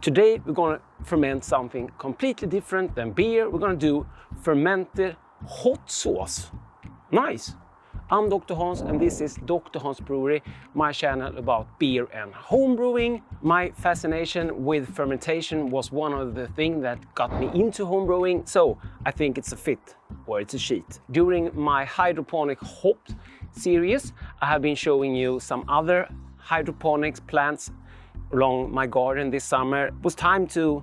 Today we're gonna ferment something completely different than beer. We're gonna do fermented hot sauce. Nice! I'm Dr. Hans and this is Dr. Hans Brewery, my channel about beer and home brewing. My fascination with fermentation was one of the things that got me into home brewing, so I think it's a fit or it's a cheat. During my hydroponic hop series, I have been showing you some other hydroponics plants along my garden this summer. It was time to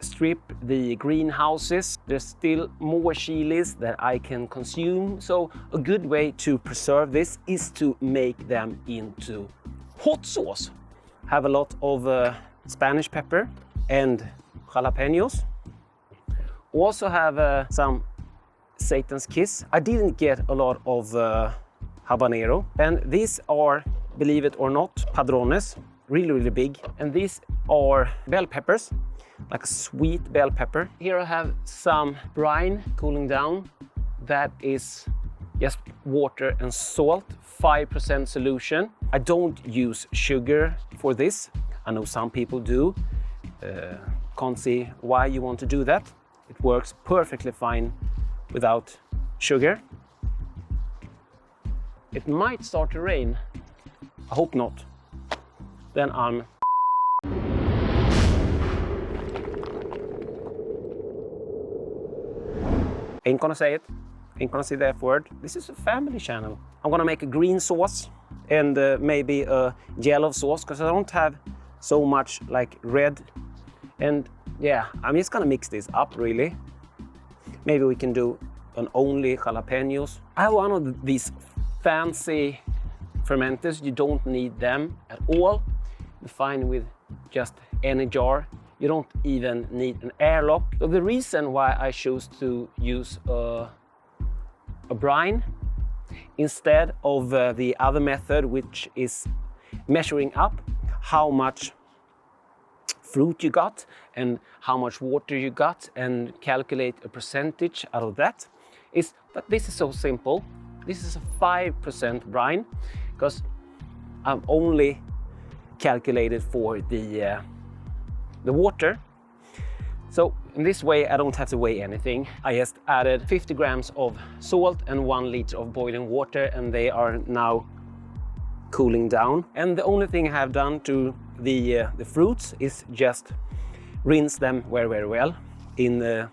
strip the greenhouses. There's still more chilies that I can consume, so a good way to preserve this is to make them into hot sauce. Have a lot of Spanish pepper and jalapenos. Also have some Satan's Kiss. I didn't get a lot of habanero, and these are, believe it or not, padrones. Really big. And these are bell peppers, like a sweet bell pepper. Here I have some brine cooling down. That is just water and salt, 5% solution. I don't use sugar for this. I know some people do. Can't see why you want to do that. It works perfectly fine without sugar. It might start to rain. I hope not. Then I'm ain't gonna say it, ain't gonna say the F word. This is a family channel. I'm gonna make a green sauce and maybe a yellow sauce because I don't have so much like red. And yeah, I'm just gonna mix this up really. Maybe we can do an only jalapenos. I have one of these fancy fermenters. You don't need them at all. Fine with just any jar. You don't even need an airlock. So the reason why I chose to use a brine instead of the other method, which is measuring up how much fruit you got and how much water you got and calculate a percentage out of that, is that this is so simple. This is a 5% brine because I'm only calculated for the water. So in this way I don't have to weigh anything. I just added 50 grams of salt and 1 liter of boiling water, and they are now cooling down. And the only thing I have done to the fruits is just rinse them very well in the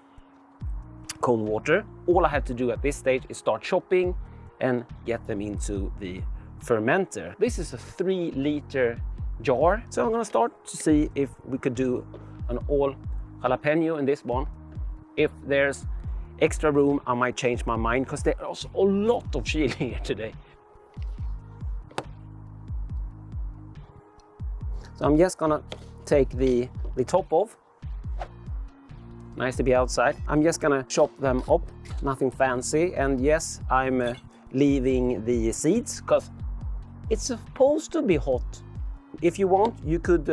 cold water. All I have to do at this stage is start chopping and get them into the fermenter. This is a 3 liter jar. So I'm gonna start to see if we could do an all jalapeno in this one. If there's extra room, I might change my mind because there's a lot of chili here today. So I'm just gonna take the top off. Nice to be outside. I'm just gonna chop them up, nothing fancy. And yes, I'm leaving the seeds because it's supposed to be hot. If you want, you could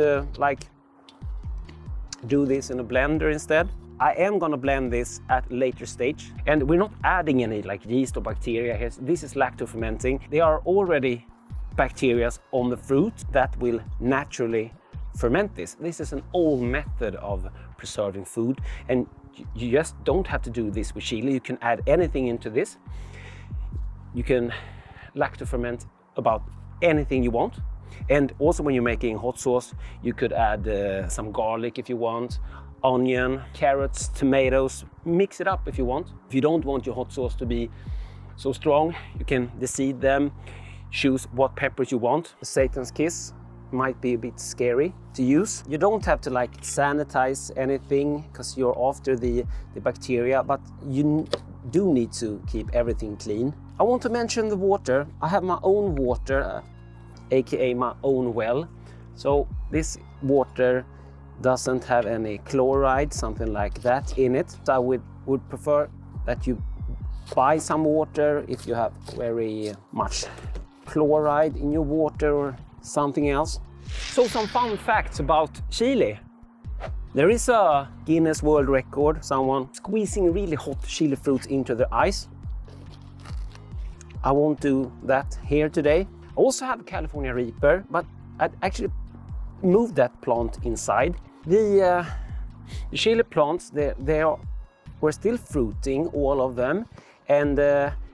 do this in a blender instead. I am gonna blend this at a later stage, and we're not adding any yeast or bacteria here. This is lacto-fermenting. There are already bacteria on the fruit that will naturally ferment this. This is an old method of preserving food, and you just don't have to do this with chili. You can add anything into this. You can lacto-ferment about anything you want. And also when you're making hot sauce, you could add some garlic if you want, onion, carrots, tomatoes, mix it up if you want. If you don't want your hot sauce to be so strong, you can deseed them, choose what peppers you want. Satan's Kiss might be a bit scary to use. You don't have to sanitize anything because you're after the bacteria, but you do need to keep everything clean. I want to mention the water. I have my own water, aka my own well. So this water doesn't have any chloride, something like that in it. So I would prefer that you buy some water if you have very much chloride in your water or something else. So some fun facts about chili. There is a Guinness World Record, someone squeezing really hot chili fruits into their eyes. I won't do that here today. I also have a California Reaper, but I actually moved that plant inside. The chili plants, were still fruiting, all of them, and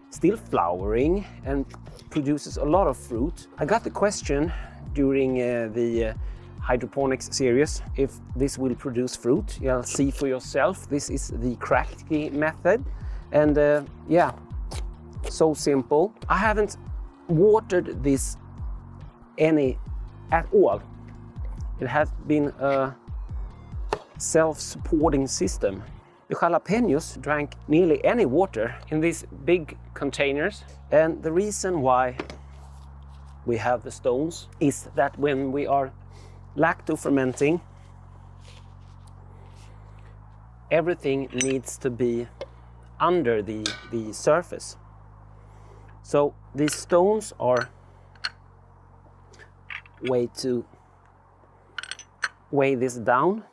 still flowering and produces a lot of fruit. I got the question during the hydroponics series if this will produce fruit. You'll see for yourself. This is the Kratky method, and yeah, so simple. I haven't watered this any at all. It has been a self-supporting system. The jalapenos drank nearly any water in these big containers, and the reason why we have the stones is that when we are lacto fermenting, everything needs to be under the surface. So these stones are way to weigh this down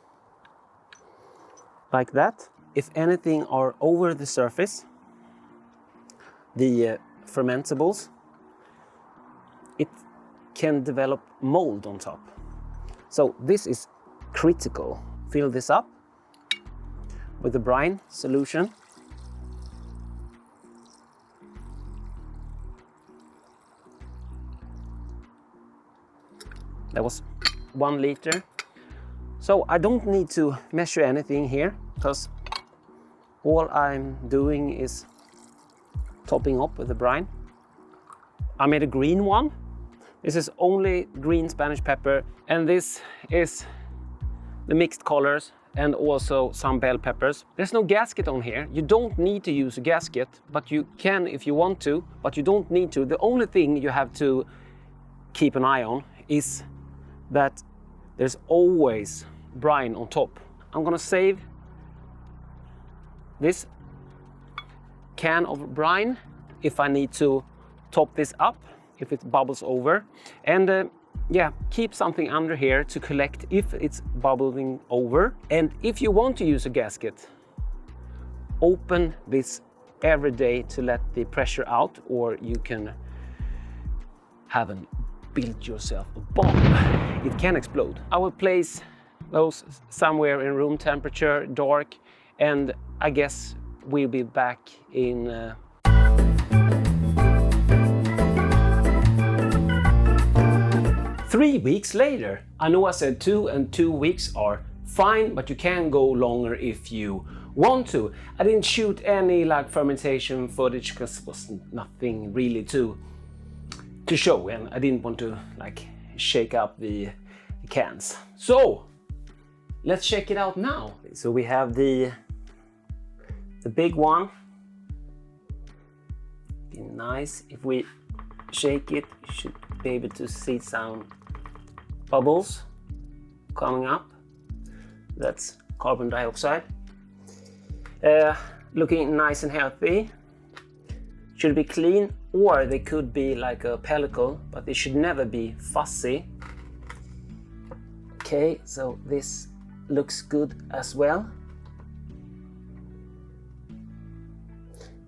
like that. If anything are over the surface, the fermentables, it can develop mold on top. So this is critical. Fill this up with the brine solution. That was 1 liter. So I don't need to measure anything here, because all I'm doing is topping up with the brine. I made a green one. This is only green Spanish pepper, and this is the mixed colors and also some bell peppers. There's no gasket on here. You don't need to use a gasket, but you can if you want to, but you don't need to. The only thing you have to keep an eye on is that there's always brine on top. I'm gonna save this can of brine if I need to top this up, if it bubbles over, and yeah, keep something under here to collect if it's bubbling over. And if you want to use a gasket, open this every day to let the pressure out, or you can build yourself a bomb. It can explode. I will place those somewhere in room temperature, dark, and I guess we'll be back in 3 weeks later. I know I said 2, and 2 weeks are fine, but you can go longer if you want to. I didn't shoot any like fermentation footage because it was nothing really to show, and I didn't want to like shake up the cans. So let's check it out now. So we have the big one. Be nice if we shake it, you should be able to see some bubbles coming up. That's carbon dioxide. Looking nice and healthy. Should be clean, or they could be like a pellicle, but they should never be fussy. Okay, so this looks good as well.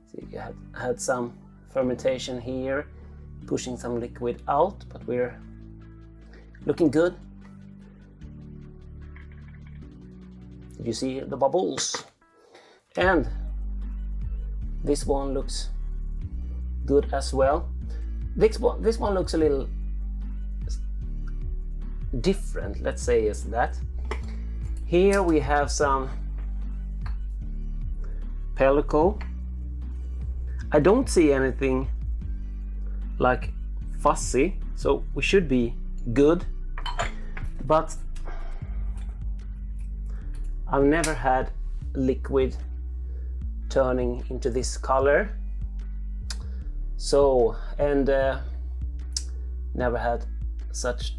See, you had some fermentation here, pushing some liquid out, but we're looking good. You see the bubbles, and this one looks good as well. This one looks a little different, let's say is that. Here we have some pellicle. I don't see anything like fussy, so we should be good. But I've never had liquid turning into this color. So, and never had such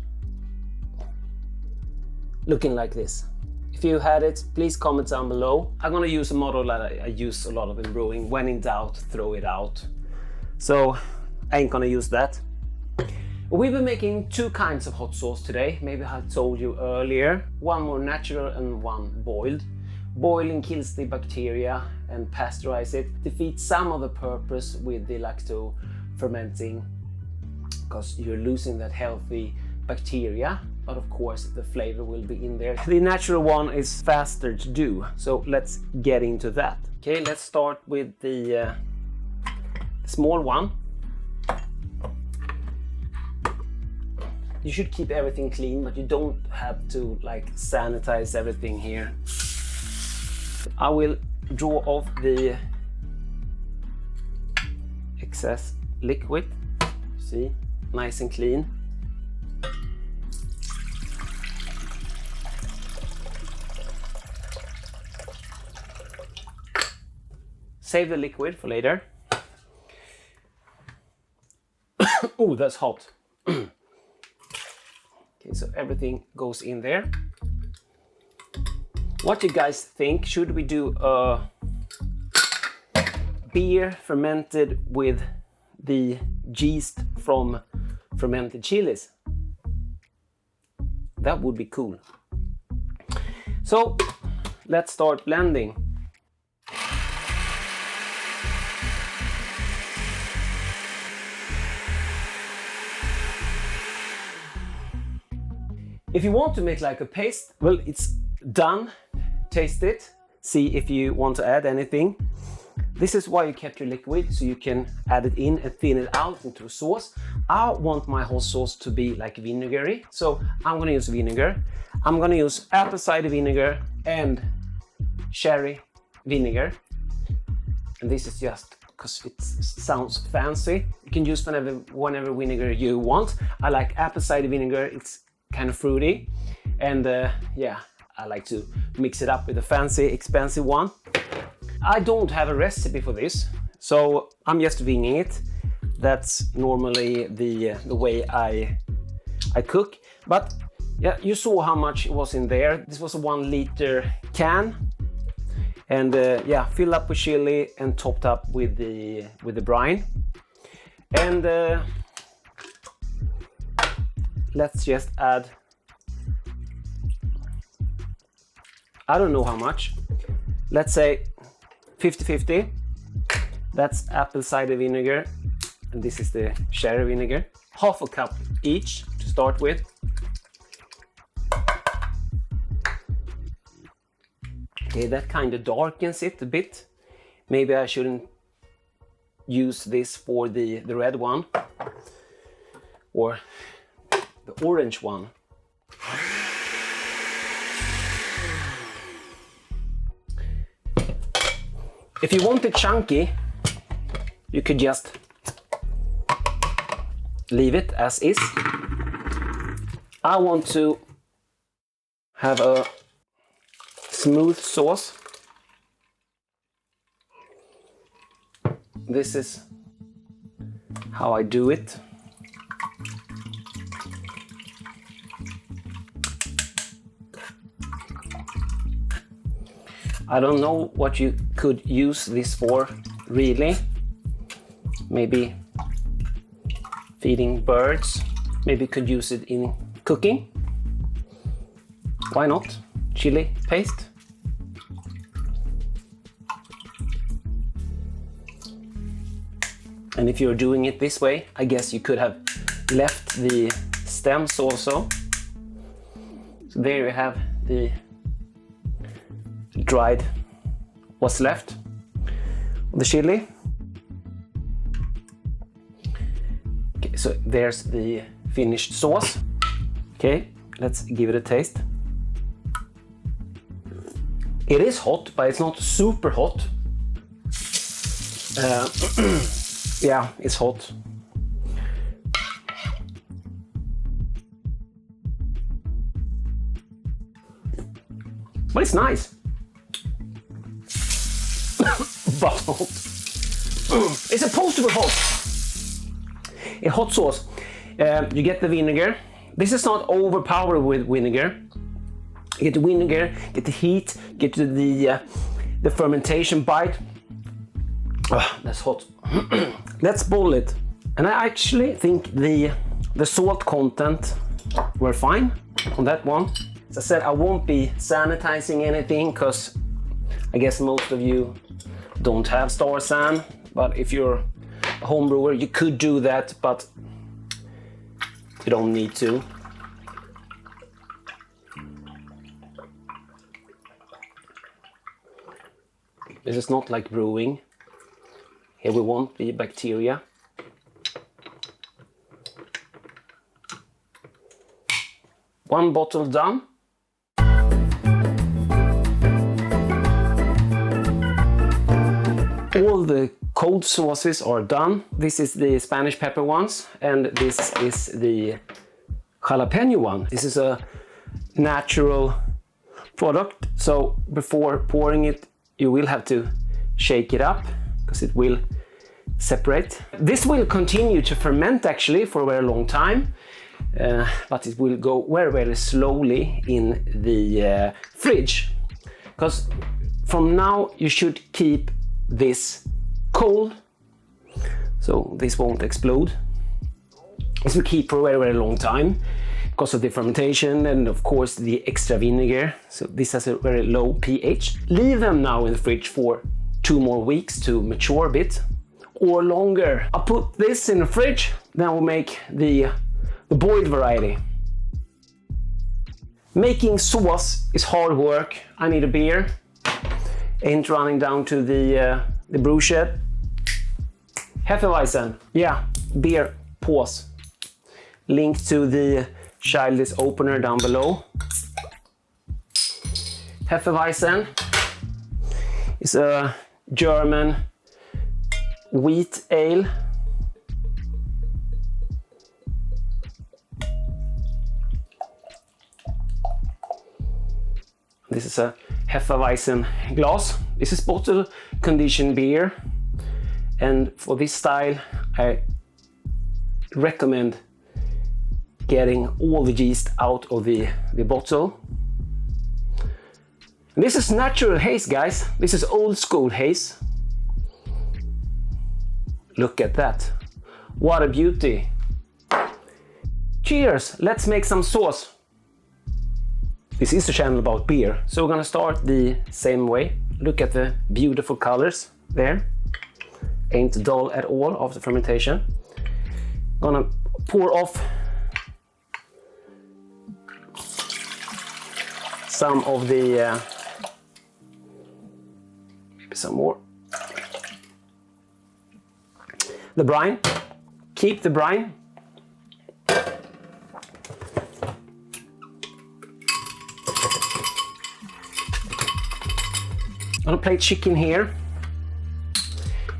looking like this. If you had it, please comment down below. I'm gonna use a model that I use a lot of in brewing. When in doubt, throw it out. So I ain't gonna use that. We've been making 2 kinds of hot sauce today. Maybe I told you earlier. One more natural and one boiled. Boiling kills the bacteria and pasteurize it. Defeats some of the purpose with the lacto fermenting, because you're losing that healthy Lacto-bacteria, but of course the flavor will be in there. The natural one is faster to do, so let's get into that. Okay, let's start with the small one. You should keep everything clean, but you don't have to like sanitize everything here. I will draw off the excess liquid. See, nice and clean. Save the liquid for later. Oh, that's hot. Okay, so everything goes in there. What do you guys think? Should we do a beer fermented with the yeast from fermented chilies? That would be cool. So let's start blending. If you want to make like a paste, well, it's done. Taste it, see if you want to add anything. This is why you kept your liquid, so you can add it in and thin it out into a sauce. I want my whole sauce to be like vinegary, so I'm gonna use vinegar. I'm gonna use apple cider vinegar and cherry vinegar. And this is just because it sounds fancy. You can use whenever vinegar you want. I like apple cider vinegar, it's kind of fruity. And yeah, I like to mix it up with a fancy, expensive one. I don't have a recipe for this, so I'm just winging it. That's normally the way I cook. But yeah, you saw how much was in there. This was a 1 liter can, and yeah, filled up with chili and topped up with the brine. And let's just add, I don't know how much. Let's say 50-50. That's apple cider vinegar, and this is the cherry vinegar. Half a cup each to start with. Okay, that kind of darkens it a bit. Maybe I shouldn't use this for the red one or the orange one. If you want it chunky, you could just leave it as is. I want to have a smooth sauce. This is how I do it. I don't know what you could use this for, really. Maybe feeding birds. Maybe you could use it in cooking. Why not? Chili paste. And if you're doing it this way, I guess you could have left the stems also. So there you have the dried what's left of the chili. Okay, so there's the finished sauce. Okay, let's give it a taste. It is hot, but it's not super hot. Yeah, it's hot. But it's nice. But hot. It's supposed to be hot. A hot sauce. You get the vinegar. This is not overpowered with vinegar. You get the vinegar, get the heat, get the fermentation bite. Oh, that's hot. Let's boil it. And I actually think the salt content were fine on that one. As I said, I won't be sanitizing anything because I guess most of you don't have Star San, but if you're a home brewer, you could do that, but you don't need to. This is not like brewing. Here we want the bacteria. One bottle done. All the cold sauces are done. This is the Spanish pepper ones, and this is the jalapeno one. This is a natural product, so before pouring it, you will have to shake it up because it will separate. This will continue to ferment actually for a very long time, but it will go very, very slowly in the fridge, because from now you should keep this cold, so this won't explode. This will keep for a very, very long time because of the fermentation and of course the extra vinegar. So this has a very low pH. Leave them now in the fridge for 2 more weeks to mature a bit, or longer. I'll put this in the fridge, then we'll make the boiled variety. Making sauce is hard work. I need a beer. Ain't running down to the brew shed. Hefeweizen, yeah, beer, pause. Link to the childless opener down below. Hefeweizen is a German wheat ale. This is a Hefeweizen glass. This is bottle conditioned beer, and for this style I recommend getting all the yeast out of the bottle. And this is natural haze, guys. This is old school haze. Look at that. What a beauty. Cheers, let's make some sauce. This is a channel about beer, so we're gonna start the same way. Look at the beautiful colors there. Ain't dull at all after fermentation. Gonna pour off some of the, maybe some more. The brine, keep the brine. I'm gonna plate chicken here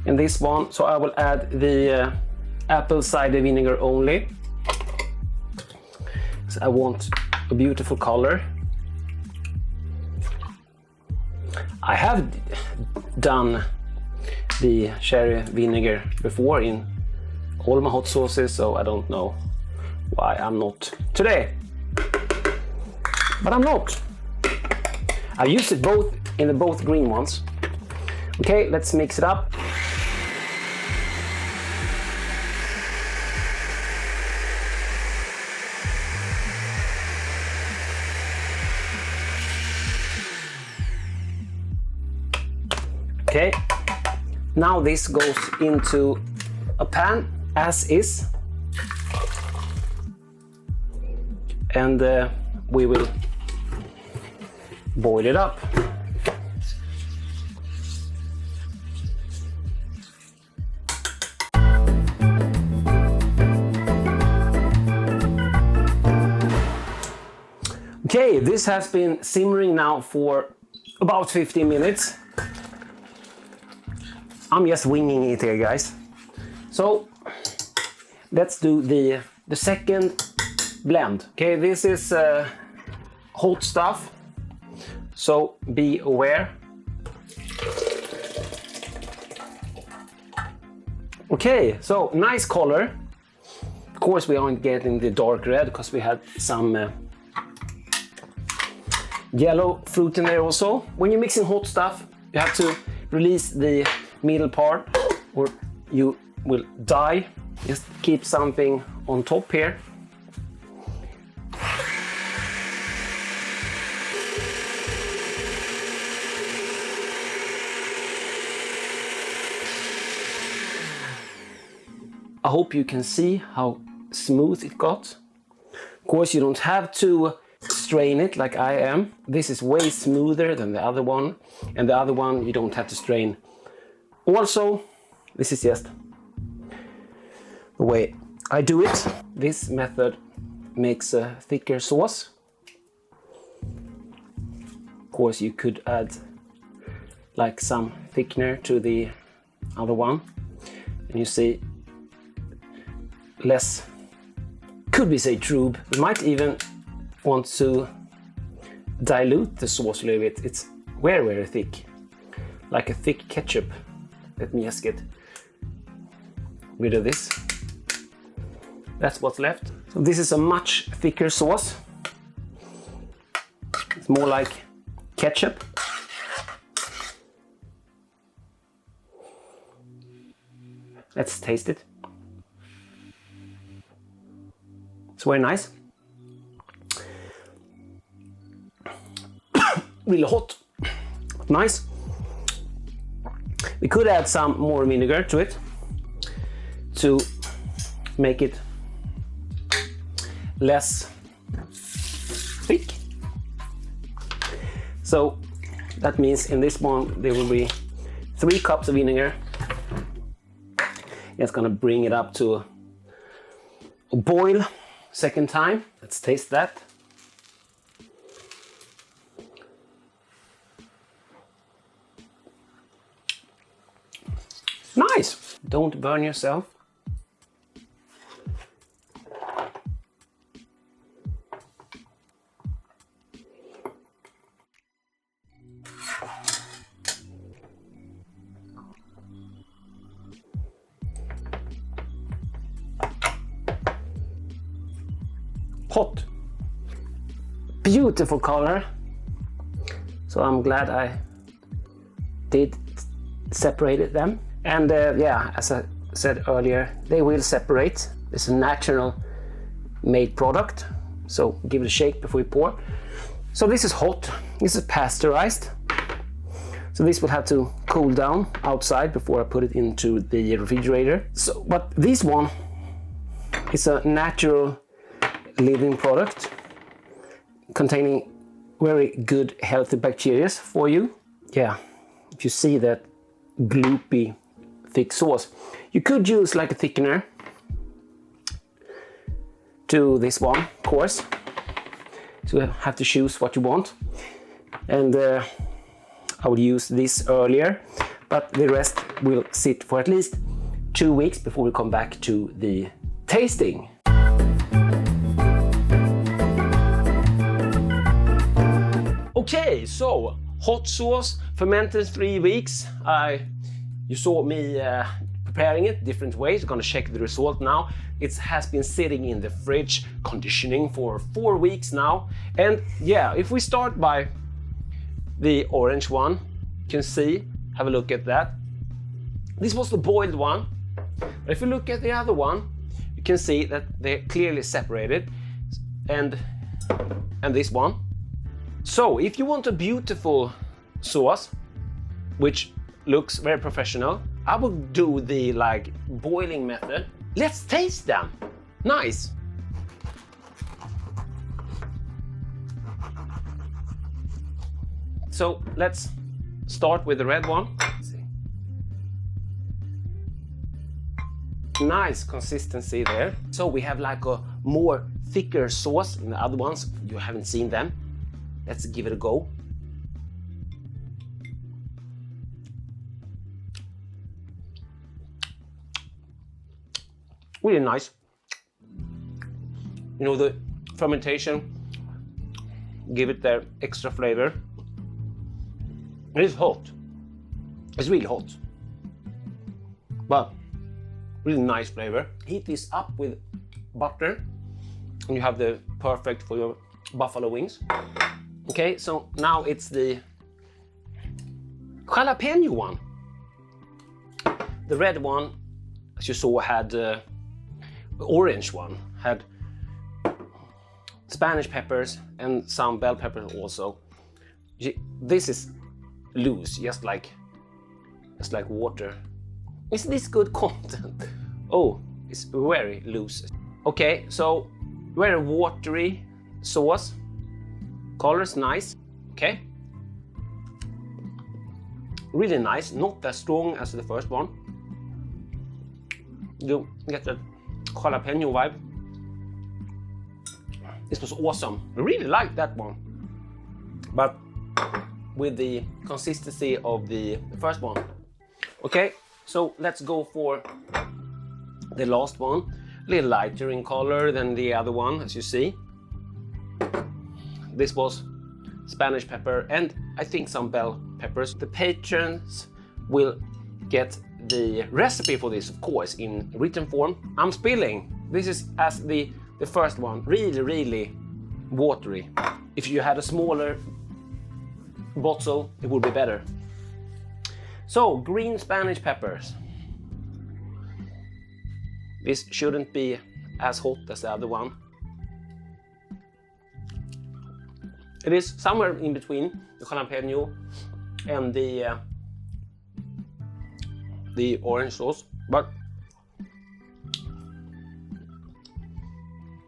in this one, so I will add the apple cider vinegar only. So I want a beautiful color. I have done the cherry vinegar before in all my hot sauces, so I don't know why I'm not today. But I'm not. I used it both in the both green ones. Okay, let's mix it up. Okay, now this goes into a pan as is, and we will boil it up. Okay, this has been simmering now for about 15 minutes. I'm just winging it here, guys. So let's do the second blend. Okay, this is hot stuff, so be aware. Okay, so nice color. Of course we aren't getting the dark red because we had some yellow fruit in there also. When you're mixing hot stuff, you have to release the middle part or you will die. Just keep something on top here. I hope you can see how smooth it got. Of course, you don't have to strain it like I am. This is way smoother than the other one, and the other one you don't have to strain. Also, this is just the way I do it. This method makes a thicker sauce. Of course, you could add like some thickener to the other one, and you see less, could we say trube. You might even want to dilute the sauce a little bit. It's very thick, like a thick ketchup. Let me just get rid of this. That's what's left. So this is a much thicker sauce. It's more like ketchup. Let's taste it. It's very nice. Really hot, but nice. We could add some more vinegar to it to make it less thick. So that means in this one there will be 3 cups of vinegar. It's gonna bring it up to a boil second time. Let's taste that. Nice! Don't burn yourself. Hot. Beautiful color. So I'm glad I did separate them. And yeah, as I said earlier, they will separate. It's a natural made product. So give it a shake before you pour. So this is hot. This is pasteurized. So this will have to cool down outside before I put it into the refrigerator. So, but this one is a natural living product containing very good healthy bacteria for you. Yeah, if you see that gloopy thick sauce, you could use like a thickener to this one, of course. So you have to choose what you want. And I would use this earlier, but the rest will sit for at least 2 weeks before we come back to the tasting. Okay, so hot sauce, fermented 3 weeks. You saw me preparing it different ways. I'm gonna check the result now. It has been sitting in the fridge conditioning for 4 weeks now. And yeah, if we start by the orange one, you can see, have a look at that. This was the boiled one. But if you look at the other one, you can see that they're clearly separated. And this one. So if you want a beautiful sauce, which looks very professional, I would do the like boiling method. Let's taste them. Nice. So let's start with the red one. Nice consistency there. So we have like a more thicker sauce than the other ones. You haven't seen them. Let's give it a go. Really nice. You know, the fermentation give it their extra flavor. It is hot. It's really hot, but really nice flavor. Heat this up with butter, and you have the perfect for your buffalo wings. Okay, so now it's the jalapeno one. The red one, as you saw, had the orange one had Spanish peppers and some bell peppers also. This is loose, just like water. Is this good content? Oh, it's very loose. Okay, so very watery sauce. Color's nice, okay. Really nice, not as strong as the first one. You get the jalapeno vibe. This was awesome. I really liked that one. But with the consistency of the first one. Okay, so let's go for the last one. A little lighter in color than the other one, as you see. This was Spanish pepper and I think some bell peppers. The patrons will get the recipe for this, of course, in written form. I'm spilling. This is as the first one, really watery. If you had a smaller bottle, it would be better. So, green Spanish peppers. This shouldn't be as hot as the other one. It is somewhere in between the jalapeno and the orange sauce, but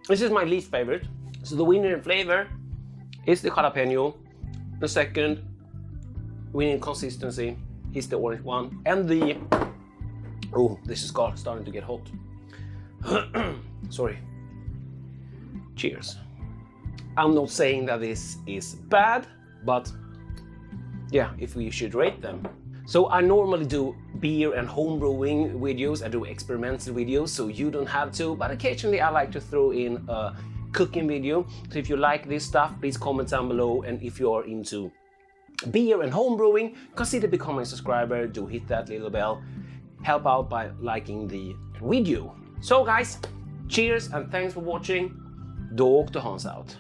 this is my least favorite. So the winner in flavor is the jalapeno. The second winner in consistency is the orange one, and the this is starting to get hot. Sorry. Cheers. I'm not saying that this is bad, but yeah, if we should rate them. So I normally do beer and home brewing videos, I do experimental videos, so you don't have to, but occasionally I like to throw in a cooking video. So if you like this stuff, please comment down below, and if you are into beer and home brewing, consider becoming a subscriber, do hit that little bell, help out by liking the video. So guys, cheers and thanks for watching. Då åkte Hans out.